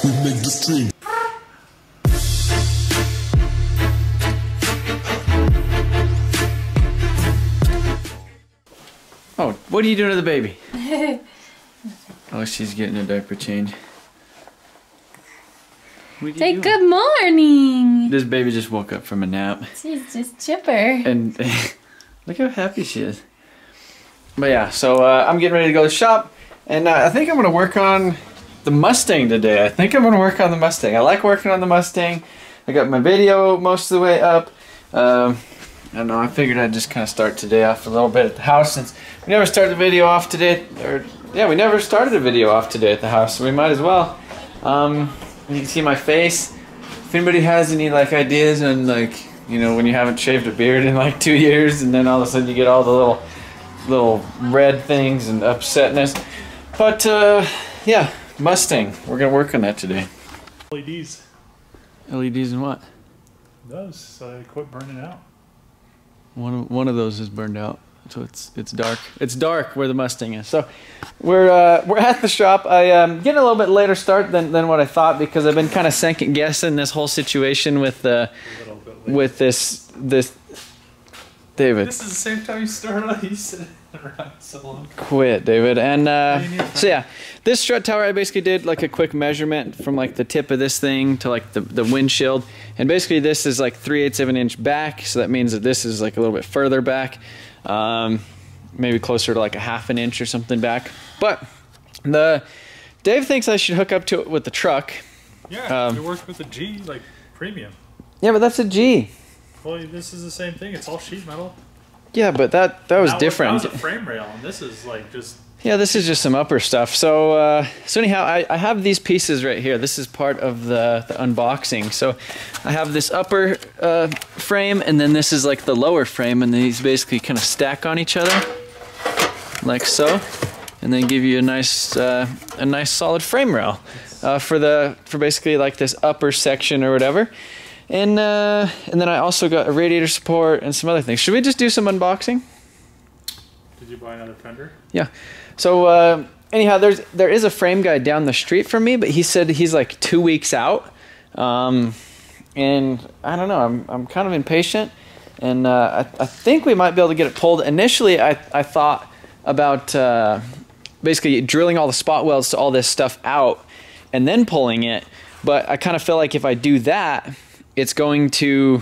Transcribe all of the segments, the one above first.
We make the stream. Oh, what are you doing to the baby? Oh, she's getting a diaper change. Say good morning. This baby just woke up from a nap. She's just chipper. And look how happy she is. But yeah, so I'm getting ready to go to the shop. And I think I'm going to work on the Mustang today. I think I'm going to work on the Mustang. I like working on the Mustang. I got my video most of the way up. I don't know, I figured I'd just kind of start today off a little bit at the house since we never started the video off today. Yeah, we never started a video off today at the house, so we might as well. You can see my face. If anybody has any like ideas on like, you know, when you haven't shaved a beard in like 2 years and then all of a sudden you get all the little red things and upsetness. But yeah, Mustang. We're gonna work on that today. LEDs. LEDs and what? Those, so they quit burning out. One of those is burned out, so it's dark. It's dark where the Mustang is. So we're at the shop. I getting a little bit later start than what I thought because I've been kind of second guessing this whole situation with this David. This is the same time you started. You said around so long. Quit, David. And so yeah, this strut tower I basically did like a quick measurement from like the tip of this thing to like the windshield, and basically this is like 3/8 of an inch back, so that means that this is like a little bit further back, maybe closer to like a 1/2 inch or something back. But Dave thinks I should hook up to it with the truck. Yeah, it works with the G like premium. Yeah, but that's a G. Well, this is the same thing. It's all sheet metal. Yeah, but that was different. That was a frame rail, and this is like just... Yeah, this is just some upper stuff. So so anyhow, I have these pieces right here. This is part of the unboxing. So I have this upper frame, and then this is like the lower frame, and these basically kind of stack on each other, like so, and then give you a nice solid frame rail for basically like this upper section or whatever. And then I also got a radiator support and some other things. Should we just do some unboxing? Did you buy another fender? Yeah. So anyhow, there is a frame guy down the street from me, but he said he's like 2 weeks out. And I don't know. I'm kind of impatient, and I think we might be able to get it pulled. Initially, I thought about basically drilling all the spot welds to all this stuff out and then pulling it. But I kind of feel like if I do that, it's going to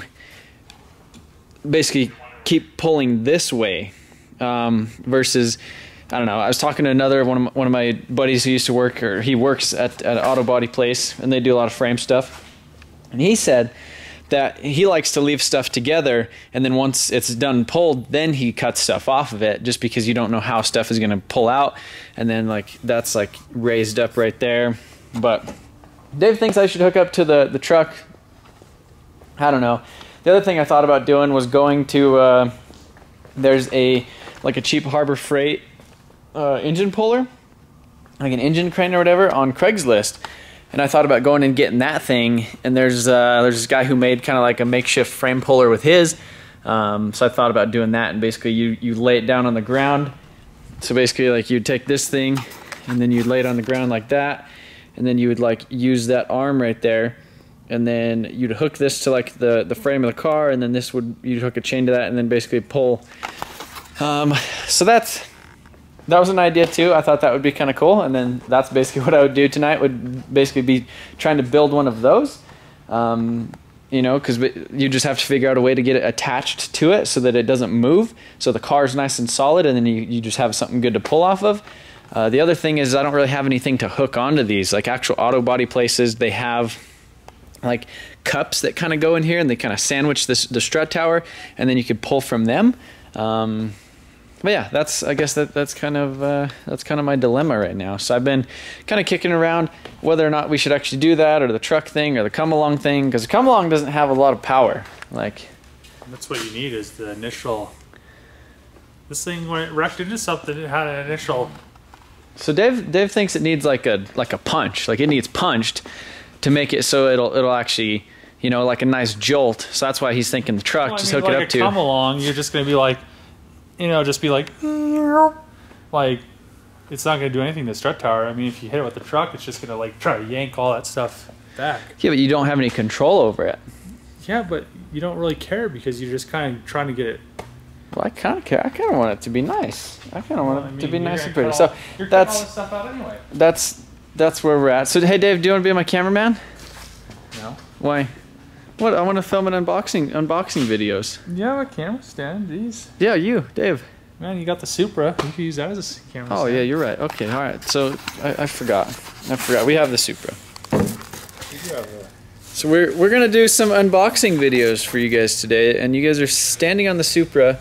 basically keep pulling this way versus, I don't know. I was talking to another one of my buddies who used to work, or he works at an auto body place, and they do a lot of frame stuff. And he said that he likes to leave stuff together, and then once it's done pulled, then he cuts stuff off of it, just because you don't know how stuff is going to pull out, and then like that's like raised up right there. But Dave thinks I should hook up to the truck. I don't know. The other thing I thought about doing was going to there's like a cheap Harbor Freight engine puller, like an engine crane or whatever, on Craigslist, and I thought about going and getting that thing. And there's this guy who made kind of like a makeshift frame puller with his, so I thought about doing that. And basically you lay it down on the ground. So basically like you'd take this thing and then you'd lay it on the ground like that, and then you would like use that arm right there, and then you'd hook this to like the frame of the car, and then you'd hook a chain to that, and then basically pull. So that was an idea too. I thought that would be kind of cool, and then that's basically what I would do tonight. Would basically be trying to build one of those, you know, because you just have to figure out a way to get it attached to it so that it doesn't move, so the car's nice and solid, and then you just have something good to pull off of. The other thing is I don't really have anything to hook onto these. Like actual auto body places, they have like cups that kind of go in here, and they kind of sandwich the strut tower, and then you could pull from them. But yeah, I guess that's kind of my dilemma right now. So I've been kind of kicking around whether or not we should actually do that, or the truck thing, or the come along thing, because the come along doesn't have a lot of power. Like, that's what you need is the initial. This thing, when it wrecked into something, it had an initial. So Dave thinks it needs like a punch, like it needs punched to make it so it'll actually, you know, like a nice jolt. So that's why he's thinking the truck, well, just hook it like up to. Come along, you're just gonna be like, you know, just be like it's not going to do anything to the strut tower. I mean, if you hit it with the truck, it's just going to like try to yank all that stuff back. Yeah, but you don't have any control over it. Yeah, but you don't really care because you're just kind of trying to get it. Well, I kind of care. I kind of want it to be nice. I kind of want it to be nice and pretty. You're So cutting all that's this stuff out anyway. that's where we're at. So hey, Dave, do you want to be my cameraman? No. Why? What? I want to film an unboxing videos. You have a camera stand, geez. Yeah, you, Dave. Man, you got the Supra. You could use that as a camera Oh stand. yeah, you're right. Okay, all right. So I forgot. We have the Supra. So we're gonna do some unboxing videos for you guys today, and you guys are standing on the Supra,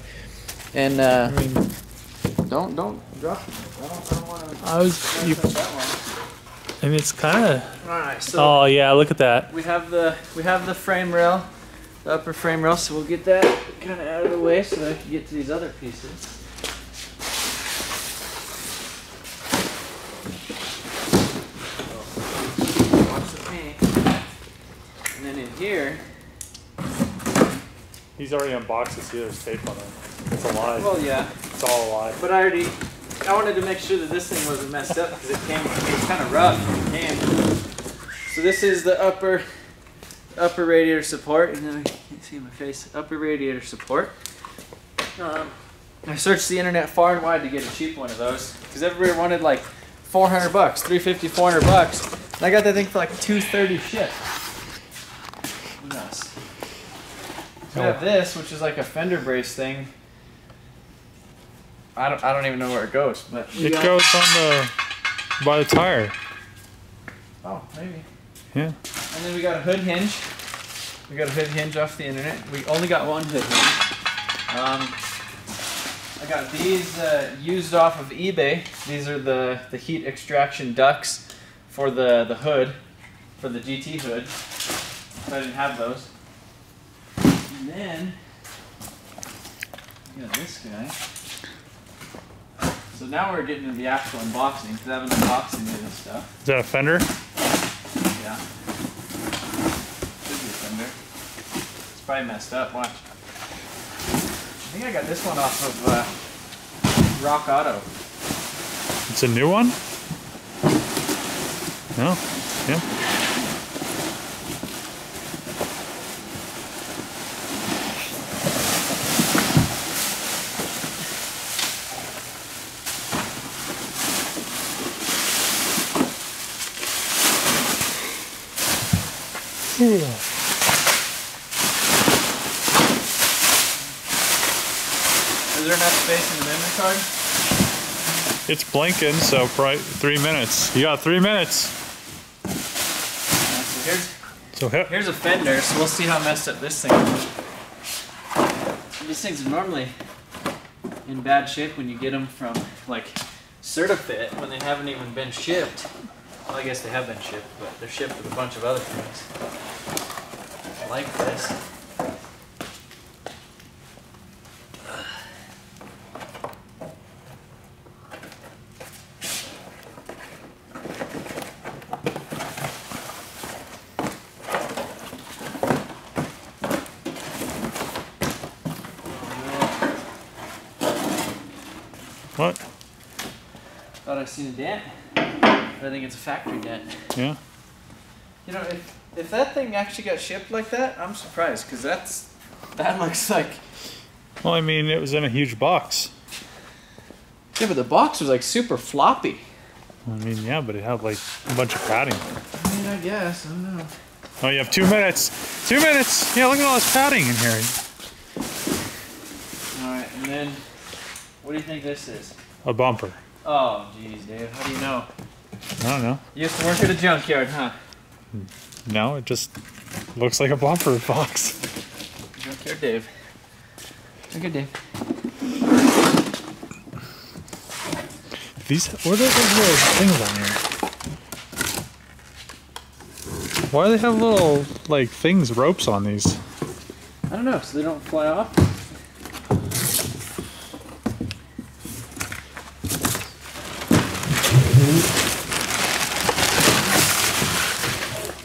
and I mean, don't drop it. I don't want to. and it's kind of. All right. So Oh yeah, look at that. we have the frame rail, the upper frame rail. So we'll get that kind of out of the way so that I can get to these other pieces. And then in here, He's already unboxed it. See, there's tape on it. It's alive. well, yeah, It's all alive. but I wanted to make sure that this thing wasn't messed up because it was kind of rough when it came. So this is the upper radiator support, and then I can't see my face. Upper radiator support. I searched the internet far and wide to get a cheap one of those because everybody wanted like $400, $350, $400, and I got that thing for like $230 shipped. Nuts. So we have this, which is like a fender brace thing. I don't even know where it goes, but It goes on by the tire. Oh, maybe. Yeah. And then we got a hood hinge. We got a hood hinge off the internet. We only got one hood hinge. I got these used off of eBay. These are the heat extraction ducts for the hood, for the GT hood. So I didn't have those. And then we got this guy. So now we're getting into the actual unboxing because I haven't unboxed any of this stuff. Is that a fender? Yeah. Should be a fender. It's probably messed up. Watch. I think I got this one off of Rock Auto. It's a new one? No? Yeah. Is there enough space in the memory card? It's blinking, so probably 3 minutes. You got 3 minutes. So So here's a fender, so we'll see how messed up this thing is. These things are normally in bad shape when you get them from like Certifit when they haven't even been shipped. Well, I guess they have been shipped, but they're shipped with a bunch of other things. Like this. what? Thought I seen a dent, but I think it's a factory dent. Yeah. You know, if that thing actually got shipped like that, I'm surprised because that looks like. Well, I mean, it was in a huge box. Yeah, but the box was like super floppy. I mean, yeah, but it had like a bunch of padding. I mean, I guess I don't know. Oh, you have 2 minutes. 2 minutes. Yeah, look at all this padding in here. All right, and then what do you think this is? A bumper. Oh, geez, Dave, how do you know? I don't know. You used to work at a junkyard, huh? No, it just looks like a bumper box. Junkyard Dave. Junkyard Dave. These, what are those little things on here? Why do they have little, like, things, ropes on these? I don't know, so they don't fly off?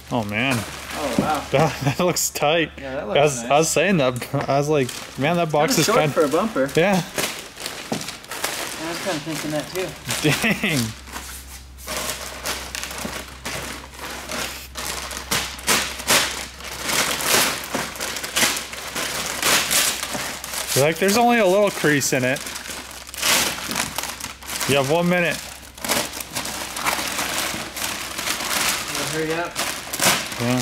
Oh, man. Oh, wow. That looks tight. Yeah, that looks nice. I was saying that. I was like, man, that box is short kind for a bumper. Yeah. That's kind of thinking that too. Dang. Like, there's only a little crease in it. You have 1 minute. Hurry up. Yeah.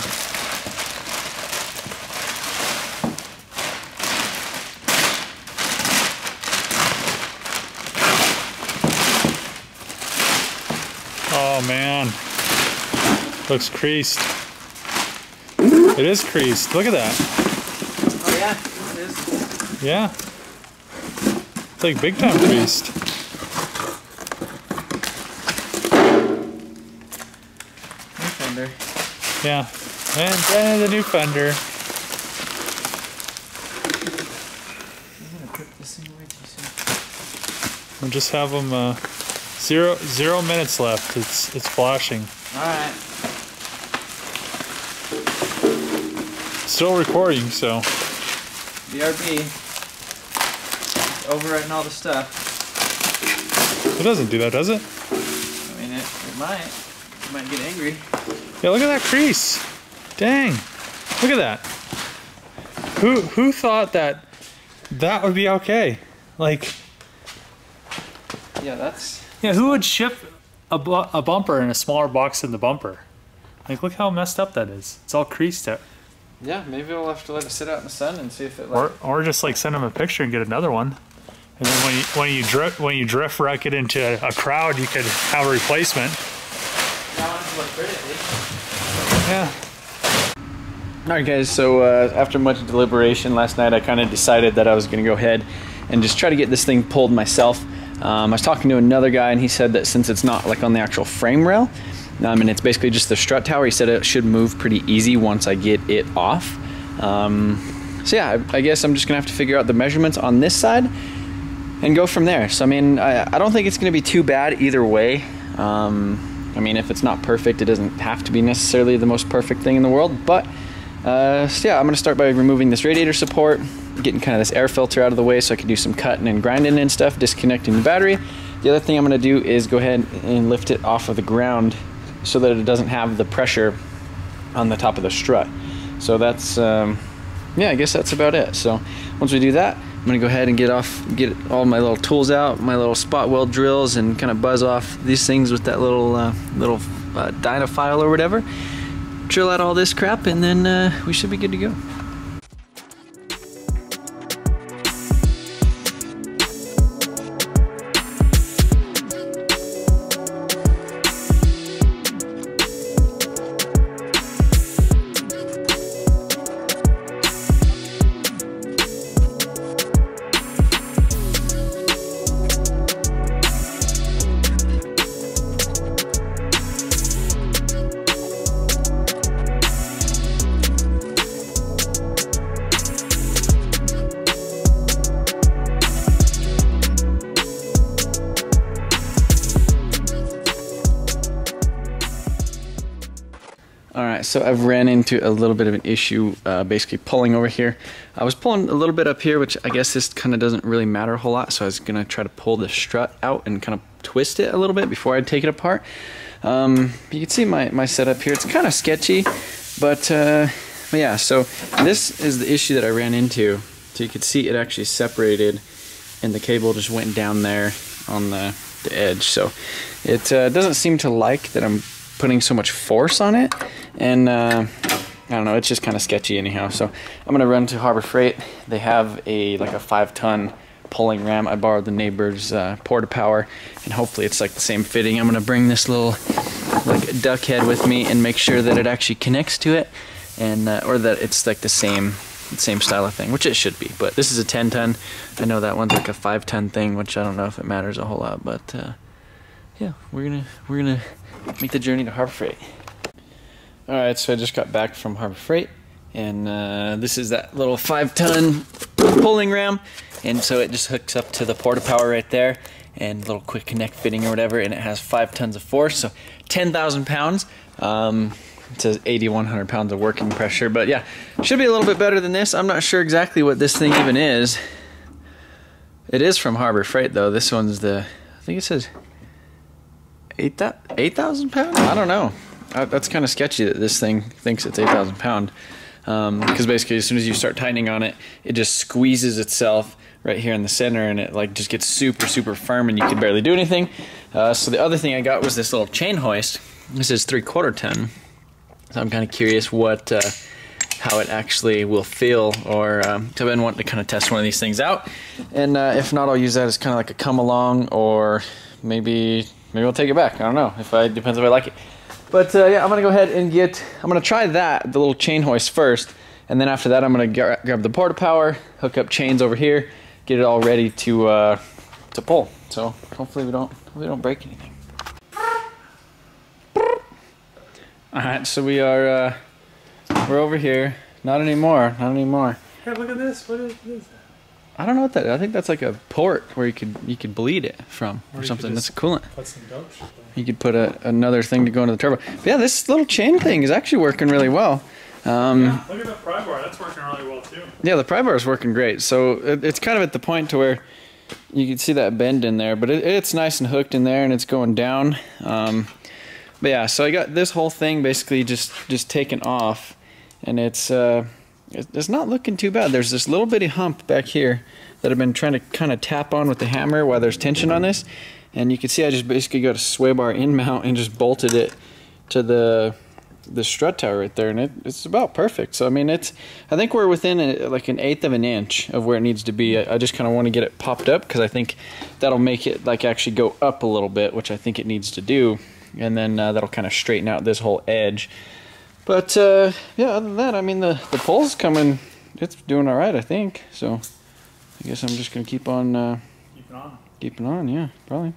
Oh man, looks creased. It is creased. Look at that. Oh yeah, it is. Yeah, it's like big time creased. New fender. Yeah, and then the new fender. I'm gonna put this thing away too soon. We'll just have them. 0 minutes left. It's flashing. All right. Still recording, so. BRB. It's overwriting all the stuff. It doesn't do that, does it? I mean, it might. It might get angry. Yeah, look at that crease. Dang. Look at that. Who thought that would be okay? Like. Yeah, that's. Yeah, who would ship a bumper in a smaller box than the bumper? Like, look how messed up that is. It's all creased out. Yeah, maybe we'll have to let it sit out in the sun and see if it. Like... Or just like send them a picture and get another one. And then when you drift wreck it into a crowd, you could have a replacement. Yeah. All right, guys. So after much deliberation last night, I kind of decided that I was going to go ahead and just try to get this thing pulled myself. I was talking to another guy, and he said that since it's not like on the actual frame rail, and it's basically just the strut tower, he said it should move pretty easy once I get it off. So yeah, I guess I'm just gonna have to figure out the measurements on this side and go from there. So I mean, I don't think it's gonna be too bad either way. I mean, if it's not perfect, it doesn't have to be necessarily the most perfect thing in the world, but so yeah, I'm gonna start by removing this radiator support, getting kind of this air filter out of the way so I can do some cutting and grinding and stuff, disconnecting the battery. The other thing I'm gonna do is go ahead and lift it off of the ground so that it doesn't have the pressure on the top of the strut. So that's, yeah, I guess that's about it. So once we do that, I'm gonna go ahead and get all my little tools out, my little spot weld drills, and kind of buzz off these things with that little Dynafile or whatever. Drill out all this crap, and then we should be good to go. Alright, so I've ran into a little bit of an issue basically pulling over here. I was pulling a little bit up here, which I guess this kind of doesn't really matter a whole lot, so I was going to try to pull the strut out and kind of twist it a little bit before I take it apart. You can see my setup here. It's kind of sketchy, but yeah, so this is the issue that I ran into. So you can see it actually separated and the cable just went down there on the edge. So it doesn't seem to like that I'm putting so much force on it, and I don't know, it's just kind of sketchy anyhow. So I'm gonna run to Harbor Freight. They have like a 5-ton pulling ram. I borrowed the neighbor's porta power, and hopefully it's like the same fitting. I'm gonna bring this little like duck head with me and make sure that it actually connects to it, and or that it's like the same style of thing, which it should be. But this is a 10-ton. I know that one's like a 5-ton thing, which I don't know if it matters a whole lot, but yeah, we're gonna make the journey to Harbor Freight. Alright, so I just got back from Harbor Freight, and this is that little 5-ton pulling ram, and so it just hooks up to the porta power right there, and a little quick connect fitting or whatever, and it has 5 tons of force, so 10,000 pounds. It says 8,100 pounds of working pressure, but yeah, should be a little bit better than this. I'm not sure exactly what this thing even is. It is from Harbor Freight though. This one's the think it says 8,000 pounds. I don't know. That's kind of sketchy that this thing thinks it's 8,000 pound, because basically as soon as you start tightening on it, it just squeezes itself right here in the center, and it like just gets super firm, and you can barely do anything. So the other thing I got was this little chain hoist. This is 3/4 ton. So I'm kind of curious what how it actually will feel, or I've been wanting to kind of test one of these things out, and if not, I'll use that as kind of like a come along, or maybe I'll take it back. I don't know. Depends if I like it. But yeah, I'm gonna go ahead and I'm gonna try that, the little chain hoist first, and then after that I'm gonna grab the porta power, hook up chains over here, get it all ready to pull. So hopefully we don't break anything. All right, so we're over here. Not anymore. Hey, look at this. What is that? I don't know what that is. I think that's like a port where you could bleed it from, or something. That's a coolant. Put some dope shit there. You could put another thing to go into the turbo. But yeah, this little chain thing is actually working really well. Yeah, look at the pry bar. That's working really well too. Yeah, the pry bar is working great. So it's kind of at the point to where you can see that bend in there, but it's nice and hooked in there, and it's going down. But yeah, so I got this whole thing basically just taken off, and it's not looking too bad. There's this little bitty hump back here that I've been trying to kind of tap on with the hammer while there's tension on this, and you can see I just basically got a sway bar in mount and just bolted it to the strut tower right there, and it's about perfect. So I mean, I think we're within like an 1/8 of an inch of where it needs to be. I just kind of want to get it popped up, because I think that'll make it like actually go up a little bit, which I think it needs to do, and then that'll kind of straighten out this whole edge. But yeah, other than that, I mean, the pull's coming, it's doing all right, I think. So I guess I'm just gonna keep on keeping on, yeah, probably.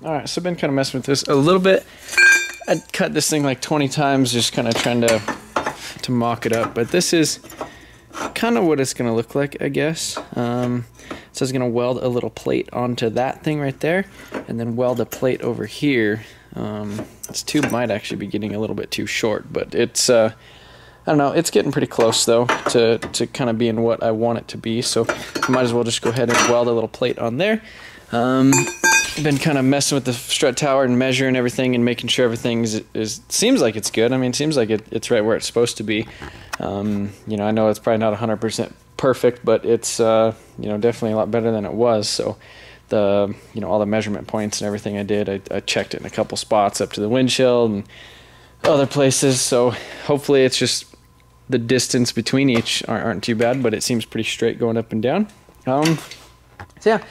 Alright, so I've been kind of messing with this a little bit. I cut this thing like 20 times, just kind of trying to mock it up. But this is kind of what it's going to look like, I guess. So it's going to weld a little plate onto that thing right there, and then weld a plate over here. This tube might actually be getting a little bit too short, but it's, I don't know, it's getting pretty close though to kind of being what I want it to be. So I might as well just go ahead and weld a little plate on there. I've been kind of messing with the strut tower and measuring everything and making sure everything seems like it's good. I mean, it seems like it's right where it's supposed to be. You know, I know it's probably not 100% perfect, but it's, you know, definitely a lot better than it was. So you know, all the measurement points and everything I did, I checked it in a couple spots up to the windshield and other places. So hopefully it's just the distance between each aren't too bad, but it seems pretty straight going up and down. So yeah.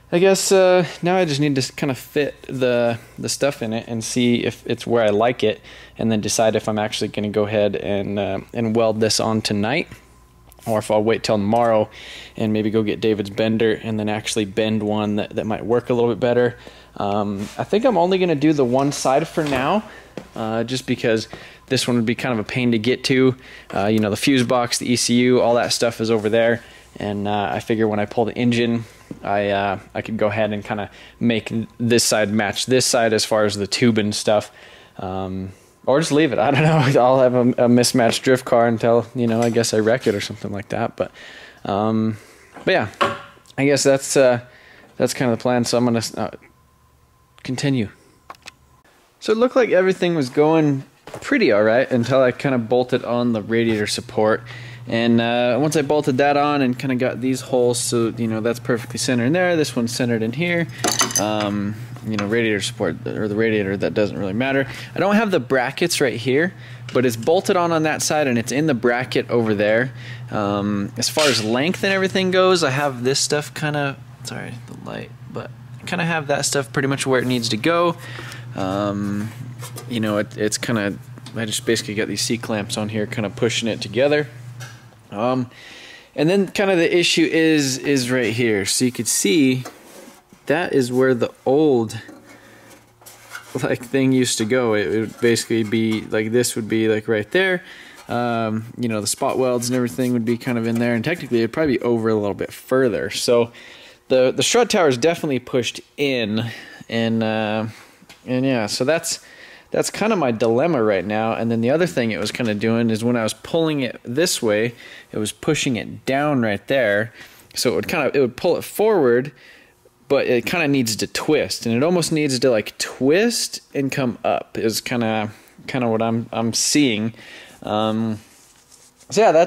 I guess now I just need to kind of fit the stuff in it and see if it's where I like it, and then decide if I'm actually going to go ahead and weld this on tonight, or if I'll wait till tomorrow and maybe go get David's bender and then actually bend one that might work a little bit better. I think I'm only going to do the one side for now, just because this one would be kind of a pain to get to. You know, the fuse box, the ECU, all that stuff is over there. And I figure when I pull the engine, I could go ahead and kind of make this side match this side as far as the tube and stuff. or just leave it. I don't know. I'll have a mismatched drift car until, you know, I guess I wreck it or something like that. But yeah, I guess that's kind of the plan. So I'm gonna continue. So it looked like everything was going pretty all right until I kind of bolted on the radiator support. And once I bolted that on and kind of got these holes, so you know that's perfectly centered in there. This one's centered in here. You know, radiator support, or the radiator, that doesn't really matter. I don't have the brackets right here, but it's bolted on that side and it's in the bracket over there. As far as length and everything goes, I have this stuff kind of, sorry, the light, but I kind of have that stuff pretty much where it needs to go. You know, it's kind of, I just basically got these C-clamps on here kind of pushing it together. And then kind of the issue is right here. So you could see that is where the old like thing used to go. It would basically be like, this would be like right there. You know, the spot welds and everything would be kind of in there, and technically it'd probably be over a little bit further. So the strut tower is definitely pushed in, and yeah, so that's kind of my dilemma right now. And then the other thing it was kind of doing is when I was pulling it this way, it was pushing it down right there. So it would pull it forward, but it kind of needs to twist, and it almost needs to like twist and come up is kind of what I'm seeing. So yeah,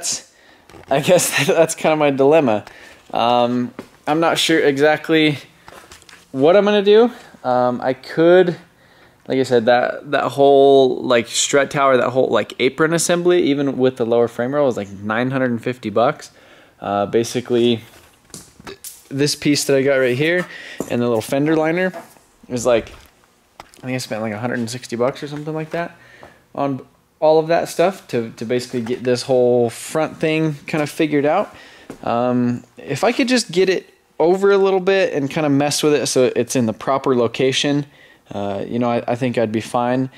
I guess that's kind of my dilemma. I'm not sure exactly what I'm gonna do. I could, like I said, that whole like strut tower, that whole like apron assembly, even with the lower frame rail, was like $950. Basically, this piece that I got right here and the little fender liner is like, I think I spent like $160 or something like that on all of that stuff to basically get this whole front thing kind of figured out. If I could just get it over a little bit and kind of mess with it so it's in the proper location, you know, I think I'd be fine.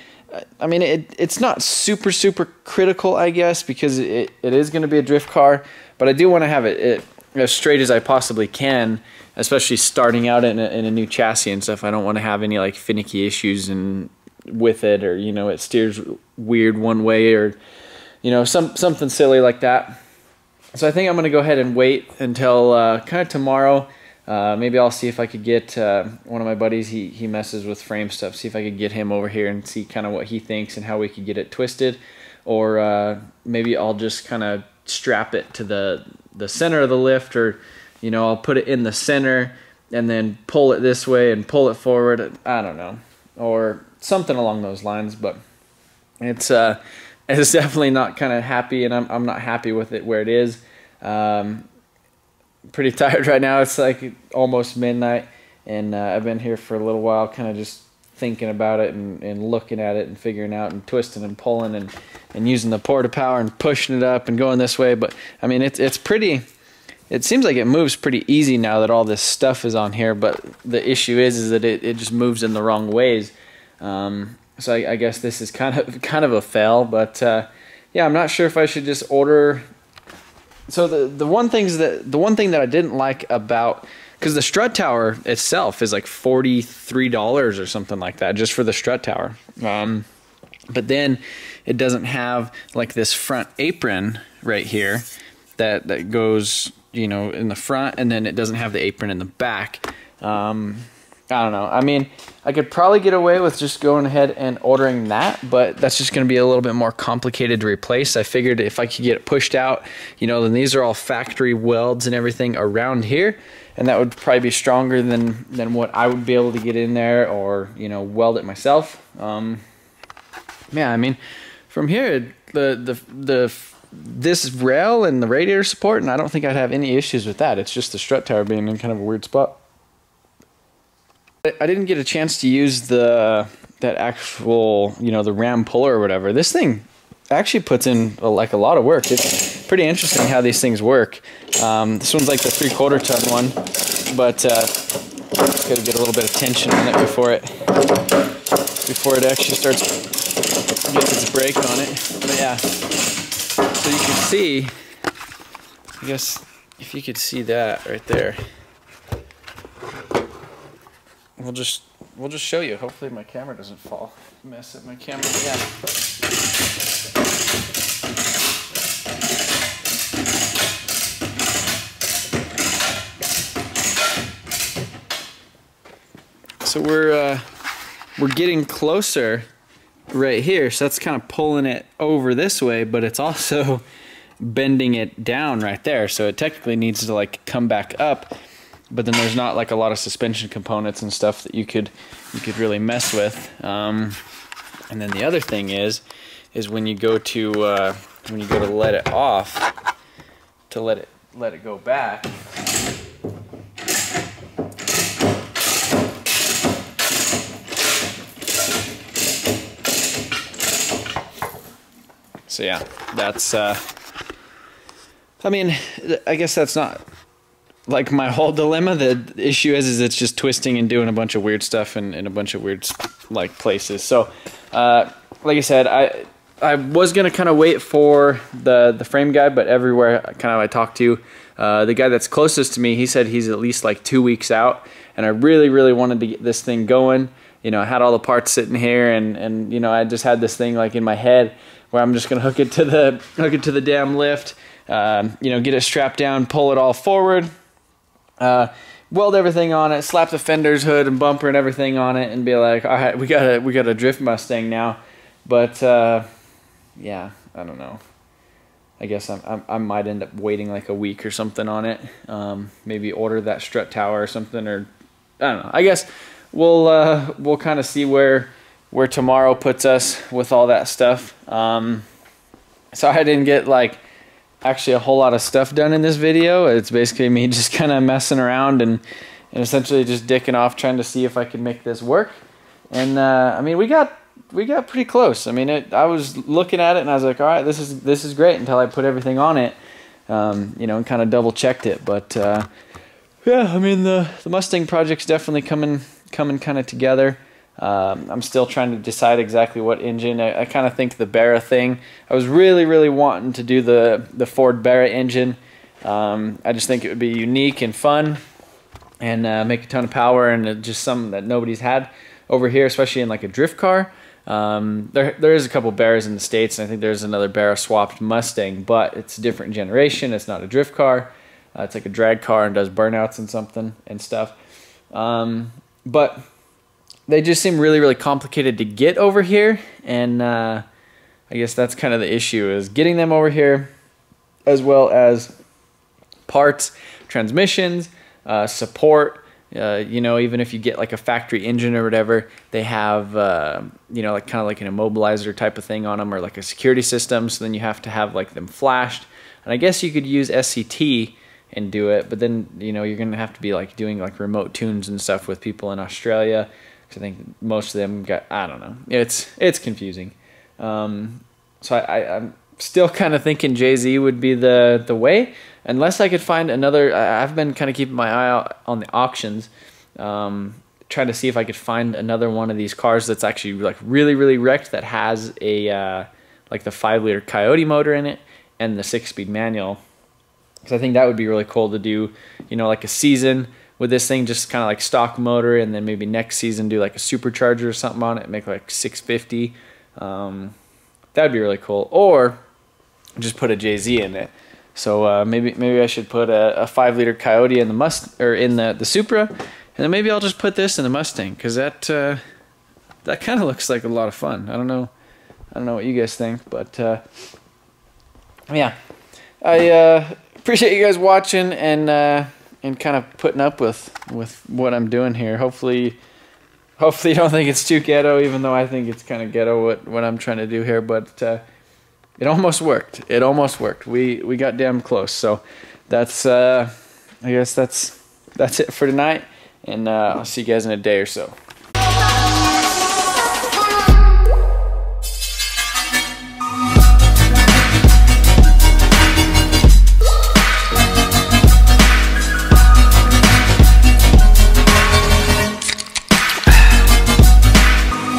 I mean, it's not super critical, I guess, because it is going to be a drift car, but I do want to have it as straight as I possibly can, especially starting out in a new chassis and stuff. I don't want to have any like finicky issues with it, or you know, it steers weird one way, or you know, something silly like that. So I think I'm going to go ahead and wait until kind of tomorrow. Maybe I'll see if I could get one of my buddies, he messes with frame stuff, see if I could get him over here and see kind of what he thinks and how we could get it twisted. Or maybe I'll just kind of strap it to the center of the lift, or you know, I'll put it in the center and then pull it this way and pull it forward. I don't know, or something along those lines. But it's definitely not kind of happy, and I'm not happy with it where it is. Pretty tired right now. It's like almost midnight, and I've been here for a little while, kind of just thinking about it and looking at it and figuring out and twisting and pulling and using the porta power and pushing it up and going this way. But I mean, it's pretty, it seems like it moves pretty easy now that all this stuff is on here, but the issue is that it just moves in the wrong ways. So I guess this is kind of a fail, but yeah, I'm not sure if I should just order. So the one thing that I didn't like about, because the strut tower itself is like $43 or something like that just for the strut tower, but then it doesn't have like this front apron right here that goes, you know, in the front, and then it doesn't have the apron in the back. I don't know. I mean, I could probably get away with just going ahead and ordering that, but that's just going to be a little bit more complicated to replace. I figured if I could get it pushed out, you know, then these are all factory welds and everything around here, and that would probably be stronger than what I would be able to get in there, or, you know, weld it myself. Yeah, I mean, from here, this rail and the radiator support, and I don't think I'd have any issues with that. It's just the strut tower being in kind of a weird spot. I didn't get a chance to use that actual, you know, the ram puller or whatever. This thing actually puts in like a lot of work. It's pretty interesting how these things work. This one's like the 3/4 ton one, but gotta get a little bit of tension on it before it actually gets its brake on it. But yeah, so you can see, I guess if you could see that right there. We'll just we'll just show you. Hopefully my camera doesn't fall. Mess up my camera again. So we're getting closer right here, so that's kind of pulling it over this way, but it's also bending it down right there, so it technically needs to like come back up, but then there's not like a lot of suspension components and stuff that you could really mess with. And then the other thing is when you go to let it off, to let it go back, so yeah, that's I mean, I guess that's not like my whole dilemma. The issue is it's just twisting and doing a bunch of weird stuff in a bunch of weird like places. So like I said, I was gonna kind of wait for the frame guy, but everywhere kind of I talked to, the guy that's closest to me, he said he's at least like 2 weeks out, and I really wanted to get this thing going. You know, I had all the parts sitting here, and you know, I just had this thing like in my head where I'm just gonna hook it to the damn lift, you know, get it strapped down, pull it all forward, weld everything on it, slap the fenders, hood, and bumper and everything on it, and be like, all right, we got a drift Mustang now. But yeah, I don't know. I guess I might end up waiting like a week or something on it. Maybe order that strut tower or something, or I don't know. I guess we'll kind of see where tomorrow puts us with all that stuff. So I didn't get like actually a whole lot of stuff done in this video. It's basically me just kind of messing around and essentially just dicking off trying to see if I could make this work. And I mean, we got pretty close. I mean, I was looking at it and I was like, all right, this is great, until I put everything on it, you know, and kind of double checked it. But yeah, I mean, the Mustang project's definitely coming kind of together. I'm still trying to decide exactly what engine. I kind of think the Barra thing. I was really wanting to do the Ford Barra engine. I just think it would be unique and fun, and make a ton of power, and just something that nobody's had over here, especially in like a drift car. There is a couple Barras in the States, and I think there's another Barra swapped Mustang, but it's a different generation. It's not a drift car. It's like a drag car and does burnouts and something and stuff. But they just seem really complicated to get over here, and I guess that's kind of the issue, is getting them over here, as well as parts, transmissions, support. You know, even if you get like a factory engine or whatever, they have you know, like kind of like an immobilizer type of thing on them, or like a security system. So then you have to have like them flashed, and I guess you could use SCT and do it, but then, you know, you're gonna have to be like doing like remote tunes and stuff with people in Australia. I think most of them got, I don't know, it's confusing. So I'm still kind of thinking JZ would be the way, unless I could find another. I've been kind of keeping my eye out on the auctions, trying to see if I could find another one of these cars that's actually like really wrecked, that has a like the 5-liter Coyote motor in it and the 6-speed manual, because I think that would be really cool to do, you know, like a season with this thing, just kind of like stock motor, and then maybe next season do like a supercharger or something on it, make like 650. That'd be really cool. Or just put a JZ in it. So maybe I should put a 5-liter Coyote in the Supra, and then maybe I'll just put this in the Mustang, because that kind of looks like a lot of fun. I don't know what you guys think, but yeah, I appreciate you guys watching and kind of putting up with what I'm doing here. Hopefully you don't think it's too ghetto, even though I think it's kind of ghetto what I'm trying to do here. But it almost worked. It almost worked. We got damn close. So that's I guess that's it for tonight, and I'll see you guys in a day or so.